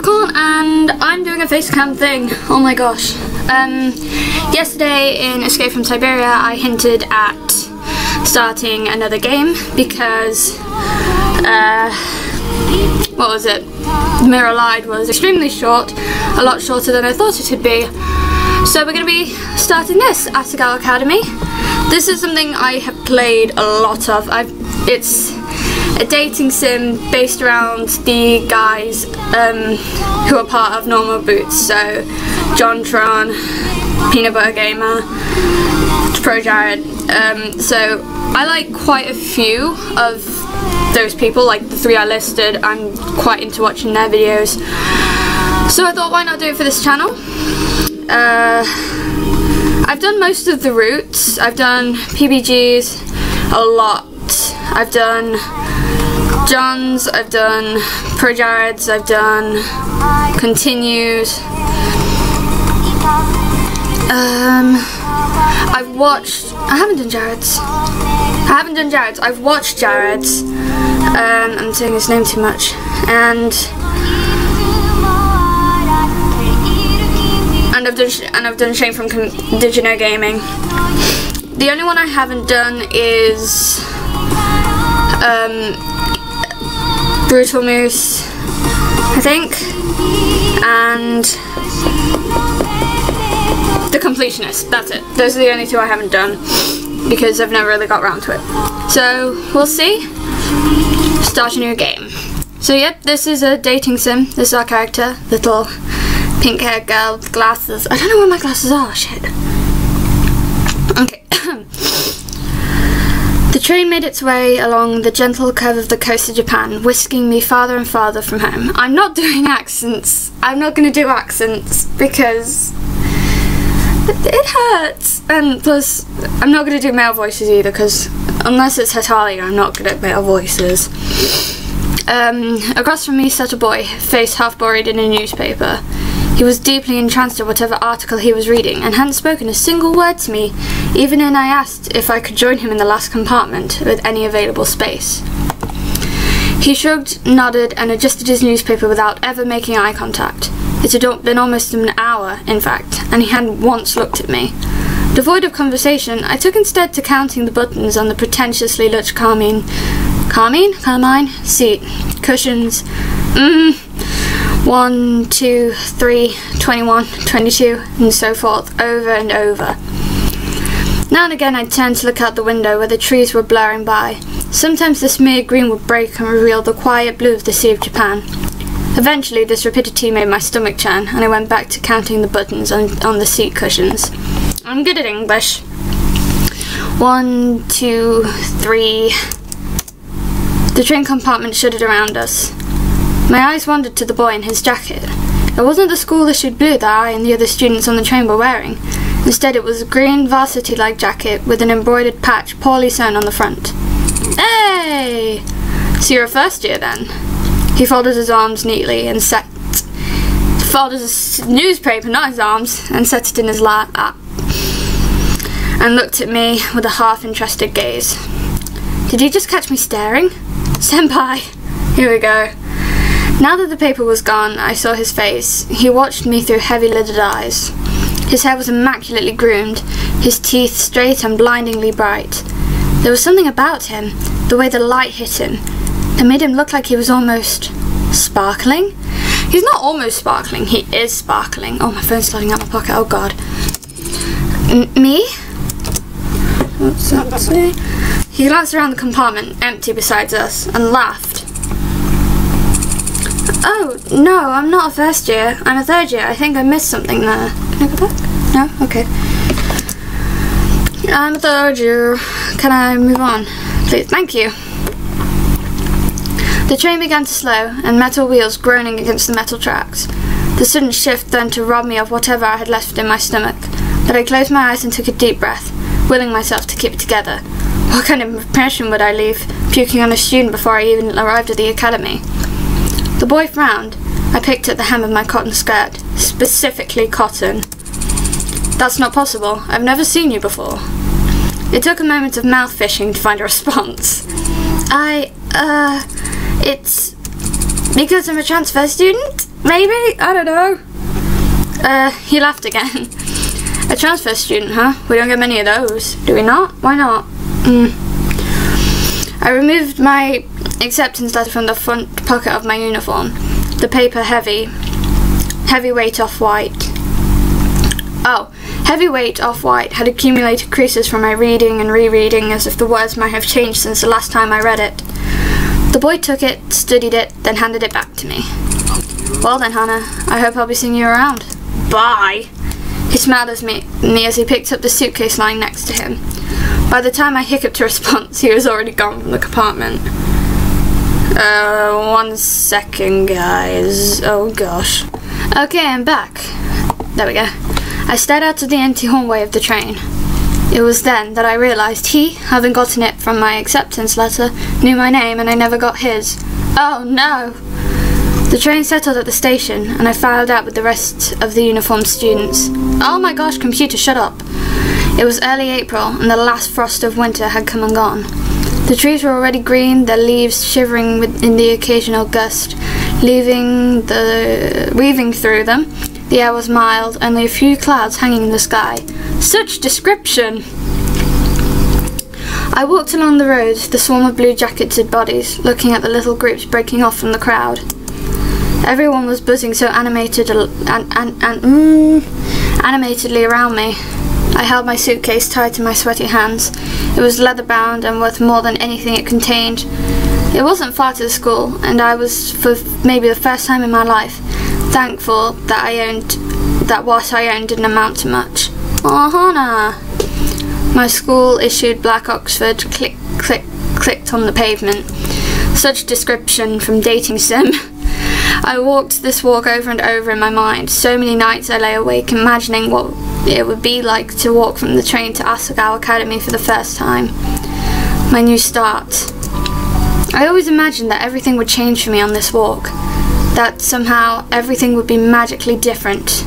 Leprechaun, and I'm doing a face cam thing. Oh my gosh. Yesterday in Escape from Siberia I hinted at starting another game because what was it? Mirror Lied was extremely short, a lot shorter than I thought it would be. So we're going to be starting this, Asagao Academy. This is something I have played a lot of. It's a dating sim based around the guys who are part of Normal Boots. So John Tron, Peanut Butter Gamer, Pro Jared. So I like quite a few of those people, like the three I listed. I'm quite into watching their videos. So I thought, why not do it for this channel? I've done most of the routes. I've done PBGs a lot. I've done John's, I've done Pro Jared's, I've done Continues. I haven't done Jared's. I've watched Jared's. I'm saying his name too much. And I've done Shane from Did You Know Gaming. The only one I haven't done is Brutal Moose, I think, and The Completionist. That's it. Those are the only two I haven't done because I've never really got around to it. So we'll see. Start a new game. So yep, this is a dating sim. This is our character, little pink haired girl with glasses. I don't know where my glasses are. Shit. Okay. The train made its way along the gentle curve of the coast of Japan, whisking me farther and farther from home. I'm not doing accents. I'm not going to do accents because it hurts. And plus, I'm not going to do male voices either because unless it's Hatalia, I'm not good at male voices. Across from me sat a boy, face half buried in a newspaper. He was deeply entranced at whatever article he was reading and hadn't spoken a single word to me, even when I asked if I could join him in the last compartment with any available space. He shrugged, nodded, and adjusted his newspaper without ever making eye contact. It had been almost an hour, in fact, and he hadn't once looked at me. Devoid of conversation, I took instead to counting the buttons on the pretentiously lush carmine seat. Cushions. 1, 2, 3, 21, 22, and so forth, over and over. Now and again I'd turn to look out the window where the trees were blurring by. Sometimes the smeared green would break and reveal the quiet blue of the Sea of Japan. Eventually this rapidity made my stomach churn, and I went back to counting the buttons on the seat cushions. I'm good at English. 1, 2, 3... The train compartment shuddered around us. My eyes wandered to the boy in his jacket. It wasn't the school-issued blue that I and the other students on the train were wearing. Instead, it was a green varsity-like jacket with an embroidered patch poorly sewn on the front. Hey! So you're a first year then? He folded his arms neatly and folded his newspaper, not his arms, and set it in his lap, and looked at me with a half-interested gaze. Did you just catch me staring? Senpai! Here we go. Now that the paper was gone, I saw his face. He watched me through heavy-lidded eyes. His hair was immaculately groomed, his teeth straight and blindingly bright. There was something about him, the way the light hit him, that made him look like he was almost sparkling. He's not almost sparkling, he is sparkling. Oh, my phone's sliding out my pocket, oh god. Me? What's that say? He glanced around the compartment, empty beside us, and laughed. Oh, no, I'm not a first year. I'm a third year. I think I missed something there. Can I go back? No? Okay. I'm a third year. Can I move on? Please. Thank you. The train began to slow, and metal wheels groaning against the metal tracks. The sudden shift threatened to rob me of whatever I had left in my stomach, but I closed my eyes and took a deep breath, willing myself to keep it together. What kind of impression would I leave, puking on a student before I even arrived at the academy? The boy frowned. I picked at the hem of my cotton skirt, specifically cotton. That's not possible. I've never seen you before. It took a moment of mouth fishing to find a response. It's because I'm a transfer student? Maybe? I don't know. He laughed again. A transfer student, huh? We don't get many of those. Do we not? Why not? I removed my acceptance letter from the front pocket of my uniform. The paper heavyweight off-white. Oh, heavyweight off-white had accumulated creases from my reading and rereading, as if the words might have changed since the last time I read it. The boy took it, studied it, then handed it back to me. Well then, Hannah, I hope I'll be seeing you around. Bye! He smiled at me as he picked up the suitcase lying next to him. By the time I hiccuped a response, he was already gone from the compartment. 1 second, guys. Oh gosh. Okay, I'm back. There we go. I stared out of the empty hallway of the train. It was then that I realised he, having gotten it from my acceptance letter, knew my name and I never got his. Oh no! The train settled at the station and I filed out with the rest of the uniformed students. Oh my gosh, computer, shut up! It was early April and the last frost of winter had come and gone. The trees were already green, their leaves shivering in the occasional gust, weaving through them. The air was mild, only a few clouds hanging in the sky. Such description! I walked along the road, the swarm of blue-jacketed bodies, looking at the little groups breaking off from the crowd. Everyone was buzzing so animatedly around me. I held my suitcase tight in my sweaty hands. It was leather-bound and worth more than anything it contained. It wasn't far to the school, and I was, for maybe the first time in my life, thankful that what I owned didn't amount to much. Oh, Hannah! My school-issued black Oxford clicked on the pavement. Such description from dating sim. I walked this walk over and over in my mind. So many nights I lay awake imagining what it would be like to walk from the train to Asagao Academy for the first time. My new start. I always imagined that everything would change for me on this walk. That somehow everything would be magically different.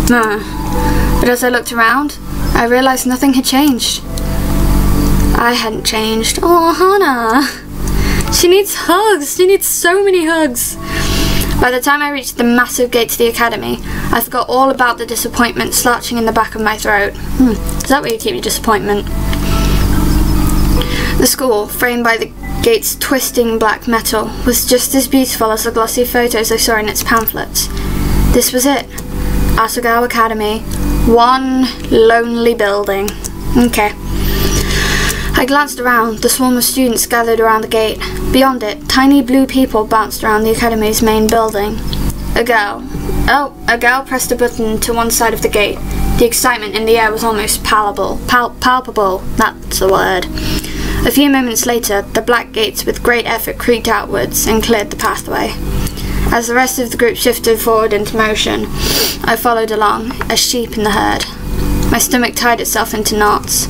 But as I looked around, I realised nothing had changed. I hadn't changed. Oh, Hannah! She needs hugs! She needs so many hugs! By the time I reached the massive gate to the academy, I forgot all about the disappointment slouching in the back of my throat. Is that where you keep your disappointment? The school, framed by the gate's twisting black metal, was just as beautiful as the glossy photos I saw in its pamphlets. This was it. Asagao Academy. One lonely building. Okay. I glanced around. The swarm of students gathered around the gate. Beyond it, tiny blue people bounced around the academy's main building. A girl pressed a button to one side of the gate. The excitement in the air was almost palpable. Palpable, that's the word. A few moments later, the black gates with great effort creaked outwards and cleared the pathway. As the rest of the group shifted forward into motion, I followed along, a sheep in the herd. My stomach tied itself into knots.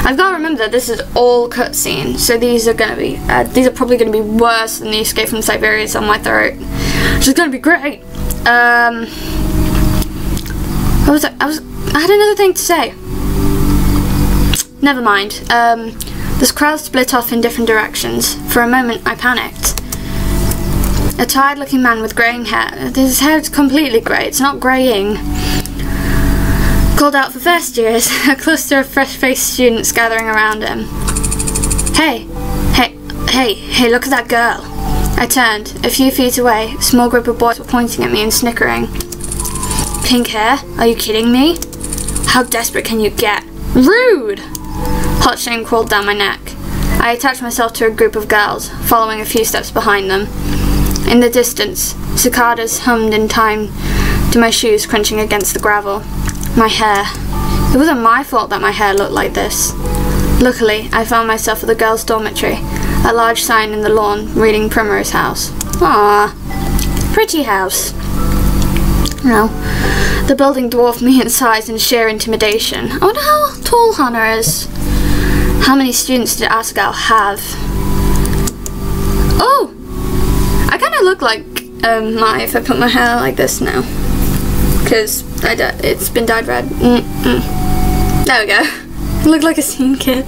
I've got to remember that this is all cutscene, so these are probably going to be worse than the Escape from Siberia's on my throat, which is going to be great. I had another thing to say. Never mind. This crowd split off in different directions. For a moment, I panicked. A tired-looking man with greying hair. His hair's completely grey. It's not greying. Called out for first years, a cluster of fresh-faced students gathering around him. Hey, look at that girl. I turned. A few feet away, a small group of boys were pointing at me and snickering. Pink hair? Are you kidding me? How desperate can you get? Rude! Hot shame crawled down my neck. I attached myself to a group of girls, following a few steps behind them. In the distance, cicadas hummed in time to my shoes crunching against the gravel. My hair. It wasn't my fault that my hair looked like this. Luckily, I found myself at the girls' dormitory, a large sign in the lawn reading Primrose House. Ah, pretty house. No, the building dwarfed me in size and sheer intimidation. I wonder how tall Hannah is. How many students did Asagao have? Oh! I kind of look like if I put my hair like this now. Because it's been dyed red. There we go. I look like a scene kid.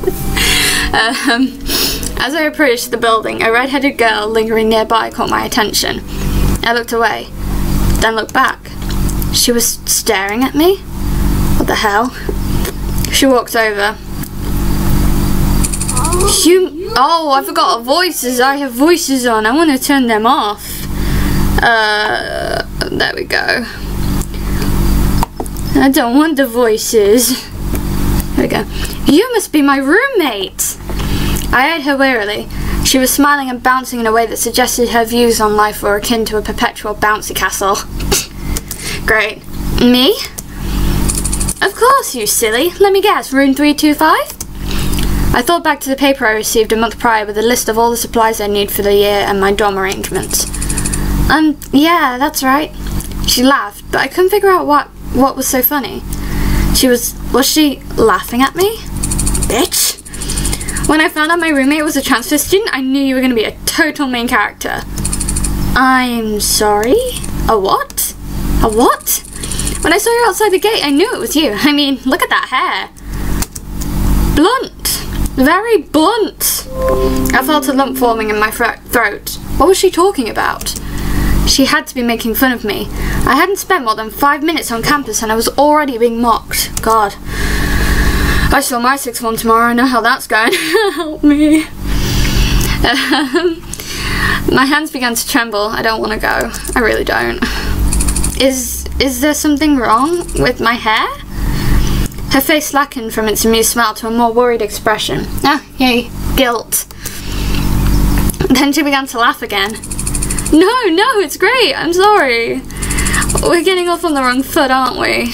As I approached the building, a red-headed girl lingering nearby caught my attention. I looked away. then looked back. She was staring at me? What the hell? She walked over. Oh, I forgot our voices. I have voices on. I want to turn them off. There we go. I don't want the voices. There we go. You must be my roommate. I eyed her wearily. She was smiling and bouncing in a way that suggested her views on life were akin to a perpetual bouncy castle. Great. Me? Of course, you silly. Let me guess, room 325? I thought back to the paper I received a month prior with a list of all the supplies I need for the year and my dorm arrangements. Yeah, that's right. She laughed, but I couldn't figure out what was so funny. Was she laughing at me? Bitch! When I found out my roommate was a transfer student, I knew you were going to be a total main character. I'm sorry? A what? A what? When I saw you outside the gate, I knew it was you. I mean, look at that hair. Blunt. Very blunt. I felt a lump forming in my throat. What was she talking about? She had to be making fun of me. I hadn't spent more than 5 minutes on campus and I was already being mocked. God. I saw my sixth one tomorrow. I know how that's going. Help me. My hands began to tremble. I don't want to go. I really don't. Is there something wrong with my hair? Her face slackened from its amused smile to a more worried expression. Ah, yay, guilt. Then she began to laugh again. No, it's great. I'm sorry. We're getting off on the wrong foot, aren't we?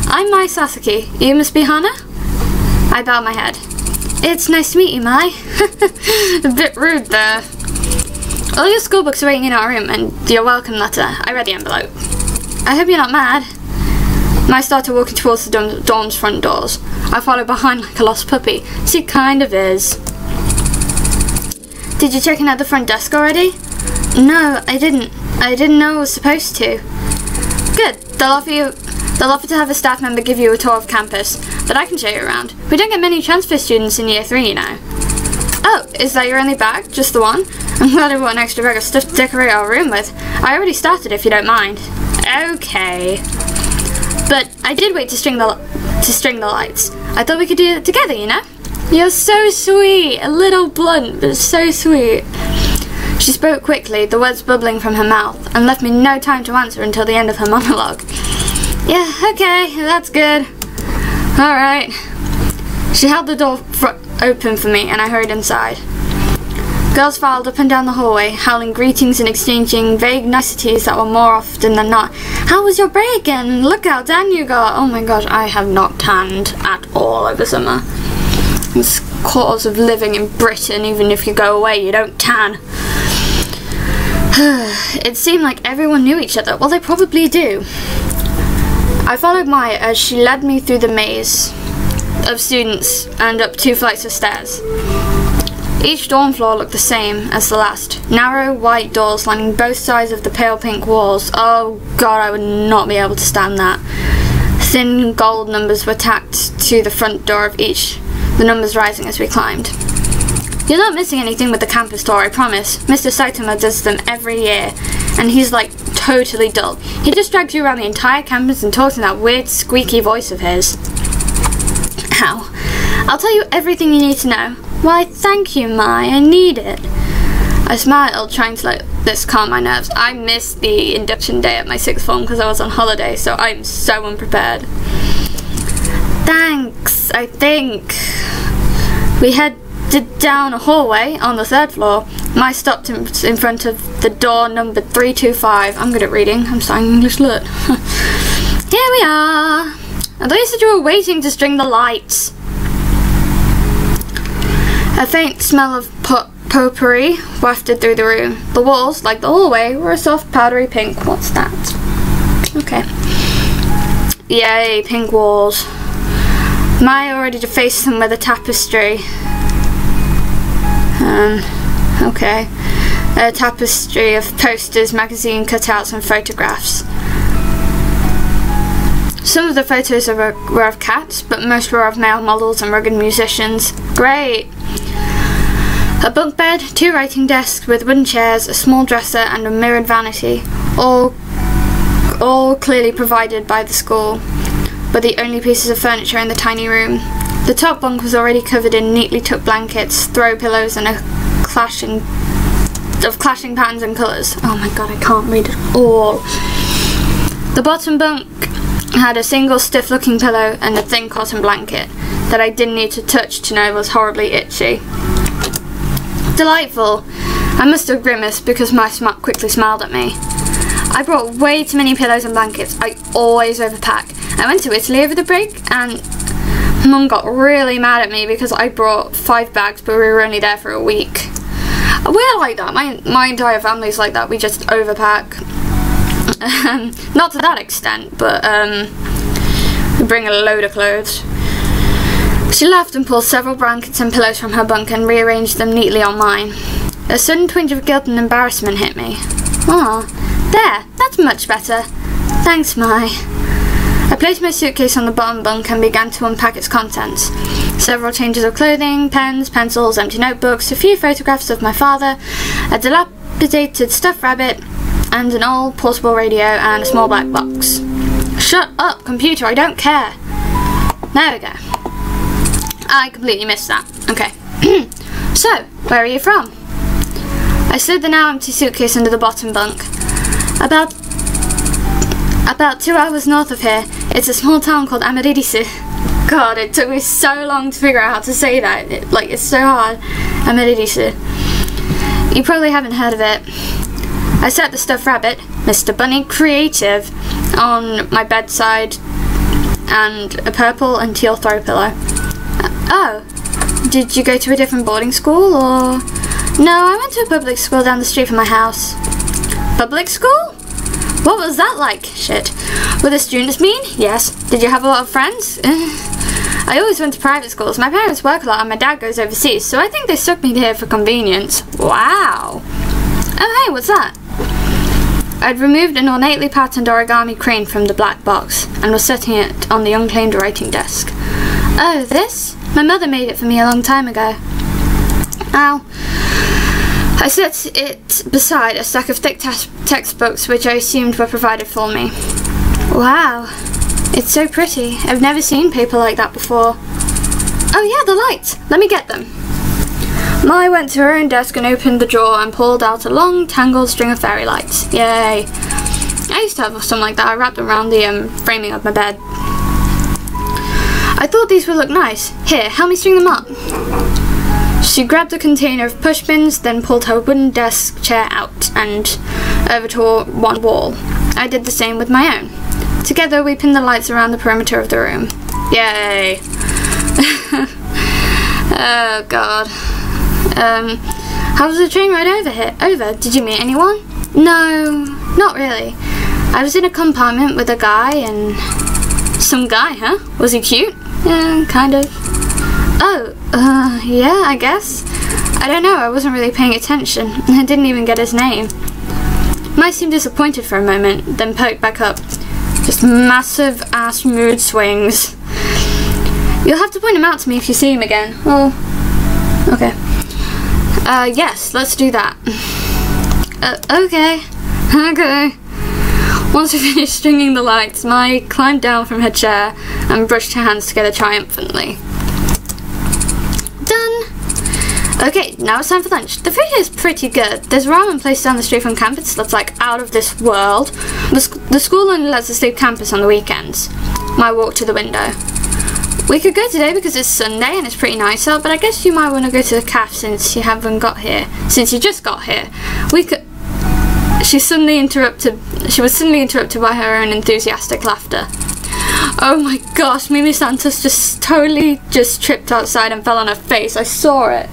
I'm Mai Sasaki. You must be Hana? I bowed my head. It's nice to meet you, Mai. A bit rude there. All your school books are waiting in our room and your welcome letter. I read the envelope. I hope you're not mad. Mai started walking towards the dorm's front doors. I followed behind like a lost puppy. She kind of is. Did you check in at the front desk already? No, I didn't. I didn't know I was supposed to. Good. They'll offer to have a staff member give you a tour of campus, but I can show you around. We don't get many transfer students in year 3, you know. Oh, is that your only bag? Just the one? I'm glad I brought an extra bag of stuff to decorate our room with. I already started, if you don't mind. Okay. But I did wait to string the lights. I thought we could do it together, you know? You're so sweet. A little blunt, but so sweet. She spoke quickly, the words bubbling from her mouth, and left me no time to answer until the end of her monologue. Yeah, okay, that's good. Alright. She held the door open for me, and I hurried inside. Girls filed up and down the hallway, howling greetings and exchanging vague niceties that were more often than not. How was your break? And look how tan you got. Oh my gosh, I have not tanned at all over summer. It's the cause of living in Britain. Even if you go away, you don't tan. It seemed like everyone knew each other. Well, they probably do. I followed Maya as she led me through the maze of students and up 2 flights of stairs. Each dorm floor looked the same as the last. Narrow, white doors lining both sides of the pale pink walls. Oh god, I would not be able to stand that. Thin gold numbers were tacked to the front door of each, the numbers rising as we climbed. You're not missing anything with the campus tour, I promise. Mr. Saitama does them every year, and he's like totally dull. He just drags you around the entire campus and talks in that weird squeaky voice of his. Ow. I'll tell you everything you need to know. Why, thank you, Mai. I need it. I smiled, trying to let this calm my nerves. I missed the induction day at my 6th form because I was on holiday, so I'm so unprepared. Thanks, I think. We headed down a hallway on the 3rd floor. Mai stopped in front of the door number 325. I'm good at reading. I'm starting English Lit. Here we are. I thought you said you were waiting to string the lights. A faint smell of potpourri wafted through the room. The walls, like the hallway, were a soft powdery pink. What's that? Okay. Yay, pink walls. Maya already defaced them with a tapestry. Okay. A tapestry of posters, magazine cutouts and photographs. Some of the photos were of cats, but most were of male models and rugged musicians. Great! A bunk bed, 2 writing desks with wooden chairs, a small dresser and a mirrored vanity, all all clearly provided by the school, but the only pieces of furniture in the tiny room. The top bunk was already covered in neatly tucked blankets, throw pillows, and a clashing patterns and colours. Oh my god, I can't read it all. The bottom bunk had a single stiff-looking pillow and a thin cotton blanket that I didn't need to touch to know was horribly itchy. Delightful. I must have grimaced because my stomach quickly smiled at me. I brought way too many pillows and blankets. I always overpack. I went to Italy over the break and Mum got really mad at me because I brought 5 bags but we were only there for a week. We're like that. My entire family's like that. We just overpack. Not to that extent, but we bring a load of clothes. She laughed and pulled several blankets and pillows from her bunk and rearranged them neatly on mine. A sudden twinge of guilt and embarrassment hit me. "Aw, there, that's much better. Thanks, Mai." I placed my suitcase on the bottom bunk and began to unpack its contents. Several changes of clothing, pens, pencils, empty notebooks, a few photographs of my father, a dilapidated stuffed rabbit, and an old portable radio and a small black box. Shut up, computer, I don't care. There we go. I completely missed that. Okay. So, where are you from? I slid the now empty suitcase into the bottom bunk. About 2 hours north of here, it's a small town called Amaririsu. God, it took me so long to figure out how to say that. It's so hard. Amaririsu. You probably haven't heard of it. I set the stuffed rabbit, Mr. Bunny Creative, on my bedside and a purple and teal throw pillow. Oh, did you go to a different boarding school or? No, I went to a public school down the street from my house. Public school? What was that like? Shit. Were the students mean? Yes. Did you have a lot of friends? I always went to private schools. My parents work a lot and my dad goes overseas, so I think they stuck me here for convenience. Wow. Oh hey, what's that? I'd removed an ornately patterned origami crane from the black box and was setting it on the unclaimed writing desk. Oh, this? My mother made it for me a long time ago. Ow. I set it beside a stack of thick textbooks which I assumed were provided for me. Wow, it's so pretty. I've never seen paper like that before. Oh yeah, the lights. Let me get them. Mai went to her own desk and opened the drawer and pulled out a long, tangled string of fairy lights. Yay. I used to have some like that. I wrapped them around the framing of my bed. I thought these would look nice. Here, help me string them up. She grabbed a container of pushpins, then pulled her wooden desk chair out and over to one wall. I did the same with my own. Together we pinned the lights around the perimeter of the room. Yay! Oh god. How was the train ride over? Did you meet anyone? No, not really. I was in a compartment with a guy and... Some guy, huh? Was he cute? Yeah, kind of. Oh, yeah, I guess. I don't know, I wasn't really paying attention. I didn't even get his name. Mai seemed disappointed for a moment, then perked back up. Just massive ass mood swings. You'll have to point him out to me if you see him again. Oh, okay. Yes, let's do that. Okay. Okay. Once we finished stringing the lights, Mai climbed down from her chair and brushed her hands together triumphantly. Done! Okay, now it's time for lunch. The food here is pretty good. There's a ramen place down the street from campus that's like out of this world. The school only lets us leave campus on the weekends. Mai walked to the window. We could go today because it's Sunday and it's pretty nice out, but I guess you might want to go to the cafe since you just got here. We could... She was suddenly interrupted by her own enthusiastic laughter. Oh my gosh, Mimi Santos just totally tripped outside and fell on her face. I saw it.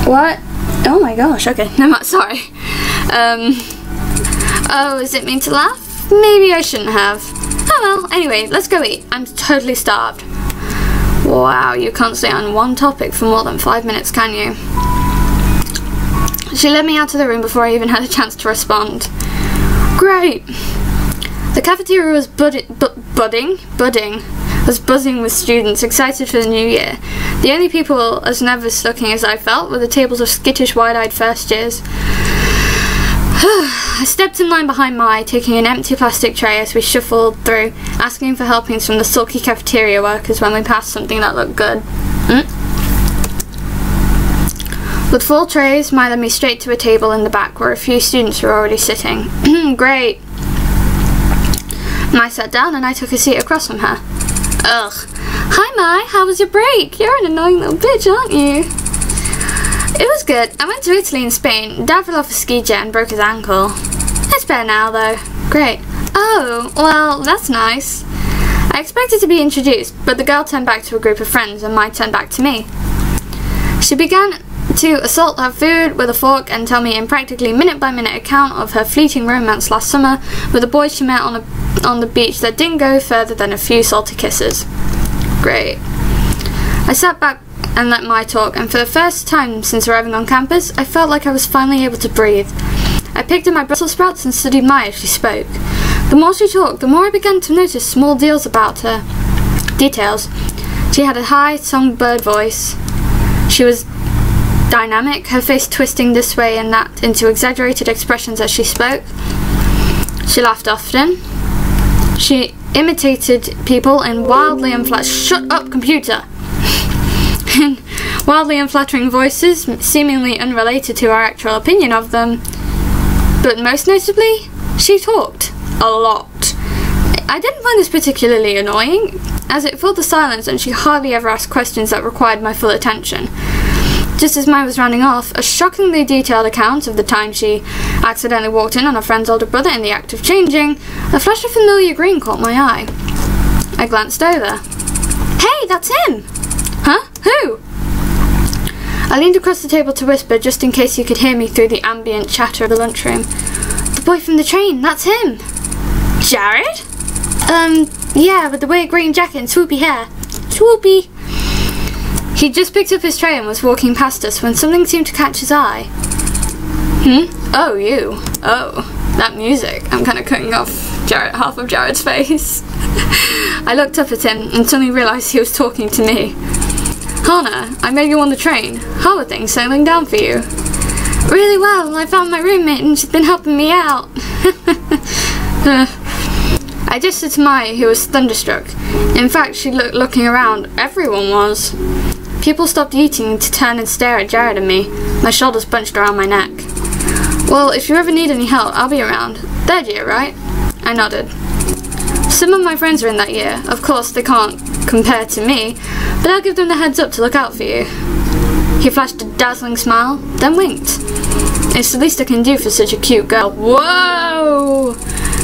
What? Oh my gosh, okay, no, sorry. Oh, is it mean to laugh? Maybe I shouldn't have. Oh well, anyway, let's go eat. I'm totally starved. Wow, you can't stay on one topic for more than 5 minutes, can you? She led me out of the room before I even had a chance to respond. Great! The cafeteria was buzzing with students excited for the new year. The only people as nervous looking as I felt were the tables of skittish, wide-eyed first years. I stepped in line behind Mai, taking an empty plastic tray as we shuffled through, asking for helpings from the sulky cafeteria workers when we passed something that looked good. With full trays, Mai led me straight to a table in the back where a few students were already sitting. Great. Mai sat down and I took a seat across from her. Ugh. Hi Mai, how was your break? You're an annoying little bitch, aren't you? It was good. I went to Italy and Spain. Dad fell off a ski jet and broke his ankle. It's better now though. Great. Oh, well, that's nice. I expected to be introduced, but the girl turned back to a group of friends and Mai turned back to me. She began to assault her food with a fork and tell me in practically minute-by-minute account of her fleeting romance last summer with the boys she met on the beach that didn't go further than a few salty kisses. Great. I sat back and let Mai talk, and for the first time since arriving on campus, I felt like I was finally able to breathe. I picked up my Brussels sprouts and studied Mai as she spoke. The more she talked, the more I began to notice small deals about her. Details. She had a high, songbird voice. She was dynamic, her face twisting this way and that into exaggerated expressions as she spoke. She laughed often. She imitated people in wildly shut up, computer! In wildly unflattering voices, seemingly unrelated to our actual opinion of them. But most notably, she talked a lot. I didn't find this particularly annoying, as it filled the silence and she hardly ever asked questions that required my full attention. Just as Mai was rounding off, a shockingly detailed account of the time she accidentally walked in on her friend's older brother in the act of changing, a flash of familiar green caught my eye. I glanced over. Hey, that's him! Huh? Who? I leaned across the table to whisper just in case he could hear me through the ambient chatter of the lunchroom. The boy from the train, that's him! Jared? Yeah, with the weird green jacket and swoopy hair. Swoopy! He'd just picked up his tray and was walking past us when something seemed to catch his eye. Oh, you. Oh, that music. I'm kind of cutting off half of Jared's face. I looked up at him and suddenly realised he was talking to me. Hannah, I met you on the train. How are things sailing down for you? Really well. I found my roommate and she's been helping me out. I gestured to Mai, who was thunderstruck. In fact, she looked looking around. Everyone was. People stopped eating to turn and stare at Jared and me, my shoulders bunched around my neck. Well, if you ever need any help, I'll be around. Third year, right? I nodded. Some of my friends are in that year. Of course, they can't compare to me, but I'll give them the heads up to look out for you. He flashed a dazzling smile, then winked. It's the least I can do for such a cute girl. Whoa!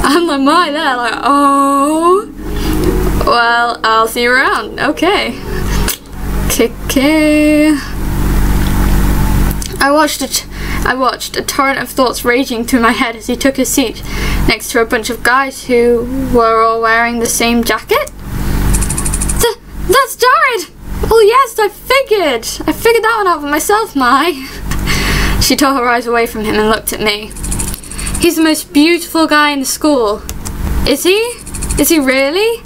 I'm like Mai there, like, oh. Well, I'll see you around. Okay. Okay. I watched a torrent of thoughts raging through my head as he took his seat next to a bunch of guys who were all wearing the same jacket. That's Jared! Oh yes, I figured that one out for myself, Mai. She tore her eyes away from him and looked at me. He's the most beautiful guy in the school. Is he? Is he really?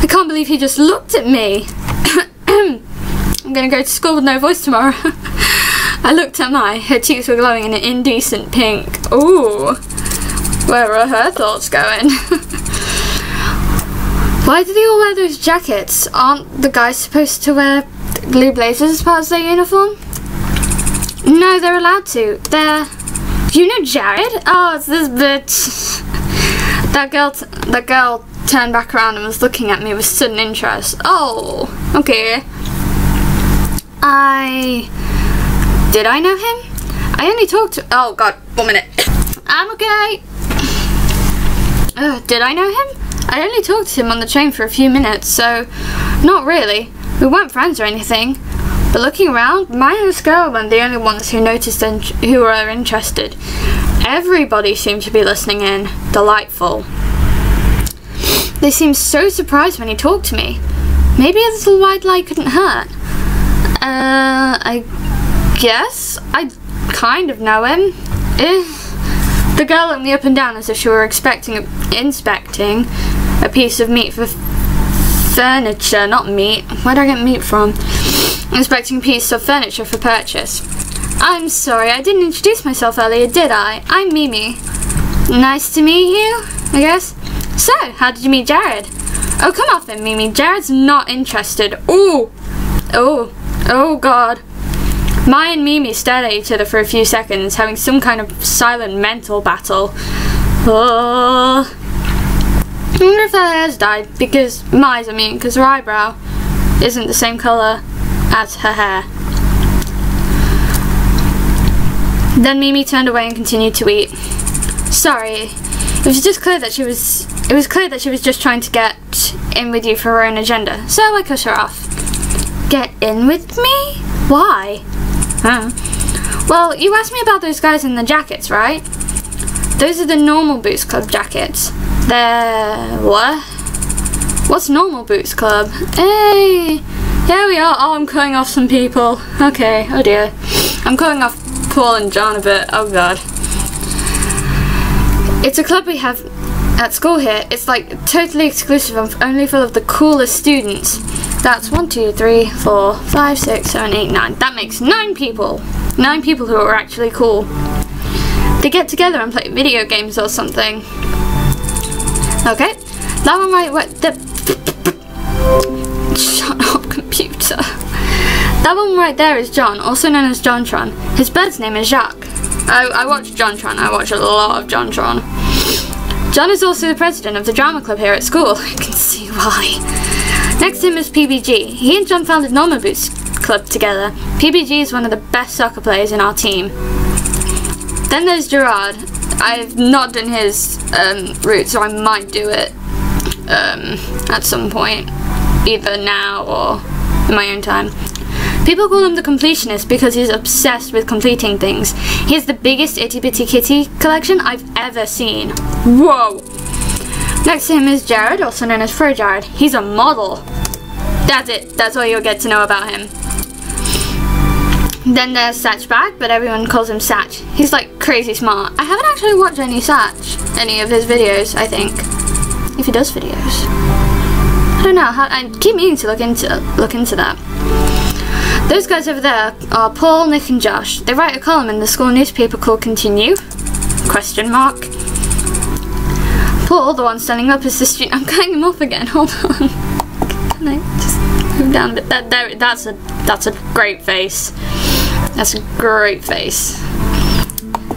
I can't believe he just looked at me. I'm gonna go to school with no voice tomorrow. I looked at Mai. Her cheeks were glowing in an indecent pink. Ooh. Where are her thoughts going? Why do they all wear those jackets? Aren't the guys supposed to wear blue blazers as part of their uniform? No, they're allowed to. You know Jared? Oh, it's this bitch. That girl turned back around and was looking at me with sudden interest. Oh, okay. Did I know him? I only talked to... Oh god, 1 minute. I'm okay. Did I know him? I only talked to him on the train for a few minutes, so... Not really. We weren't friends or anything. But looking around, Mai and this girl weren't the only ones who noticed and who were interested. Everybody seemed to be listening in. Delightful. They seemed so surprised when he talked to me. Maybe a little white lie couldn't hurt. I guess I kind of know him. The girl looked me up and down as if she were inspecting a piece of meat for furniture, not meat. Where do I get meat from? Inspecting a piece of furniture for purchase. I'm sorry, I didn't introduce myself earlier, did I? I'm Mimi. Nice to meet you, I guess. So, how did you meet Jared? Oh, come off it, Mimi. Jared's not interested. Ooh. Oh, God. Maya and Mimi stared at each other for a few seconds, having some kind of silent mental battle. Oh. I wonder if her hair's dyed, because Maya's, because her eyebrow isn't the same colour as her hair. Then Mimi turned away and continued to eat. Sorry, it was clear that she was just trying to get in with you for her own agenda, so I cut her off. Get in with me? Why? Well, you asked me about those guys in the jackets, right? Those are the Normal Boots Club jackets. They're... what? What's Normal Boots Club? Hey! Here we are. Oh, I'm cutting off some people. Okay, oh dear. I'm cutting off Paul and John a bit. Oh god. It's a club we have at school here. It's like totally exclusive and only full of the coolest students. That's 1, 2, 3, 4, 5, 6, 7, 8, 9. That makes 9 people. 9 people who are actually cool. They get together and play video games or something. Okay. That one right where shut up, computer. That one right there is John, also known as JonTron. His bird's name is Jacques. I watch JonTron. I watch a lot of JonTron. John is also the president of the drama club here at school. I can see why. Next to him is PBG. He and John founded Normal Boots Club together. PBG is one of the best soccer players in our team. Then there's Gerard. I've not done his route, so I might do it at some point, either now or in my own time. People call him the completionist because he's obsessed with completing things. He has the biggest itty bitty kitty collection I've ever seen. Whoa! Next to him is Jared, also known as Fro Jared. He's a model. That's it. That's all you'll get to know about him. Then there's Satchback, but everyone calls him Satch. He's like crazy smart. I haven't actually watched any of his videos, I think. If he does videos. I don't know, I keep meaning to look into that. Those guys over there are Paul, Nick and Josh. They write a column in the school newspaper called Continue? ? Paul, the one standing up, is the student. I'm cutting him off again, hold on. Can I just move down a bit? That's a great face. That's a great face.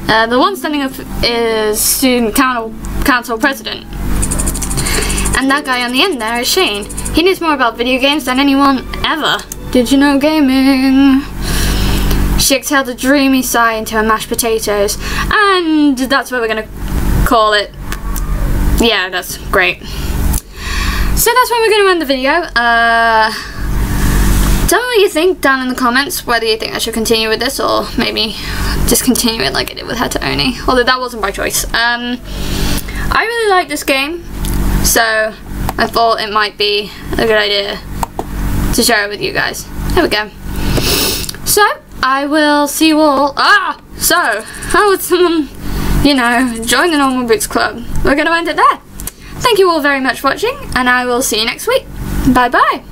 The one standing up is student council president. And that guy on the end there is Shane. He knows more about video games than anyone ever. Did you know gaming? She exhaled a dreamy sigh into her mashed potatoes. And that's what we're gonna call it. Yeah, that's great. So that's when we're gonna end the video. Tell me what you think down in the comments, whether you think I should continue with this or maybe discontinue it like I did with Hataoni. Although that wasn't by choice. I really like this game, so I thought it might be a good idea to share it with you guys. There we go. So, I will see you all. So, how would someone, join the Normal Boots Club? We're going to end it there. Thank you all very much for watching, and I will see you next week. Bye bye.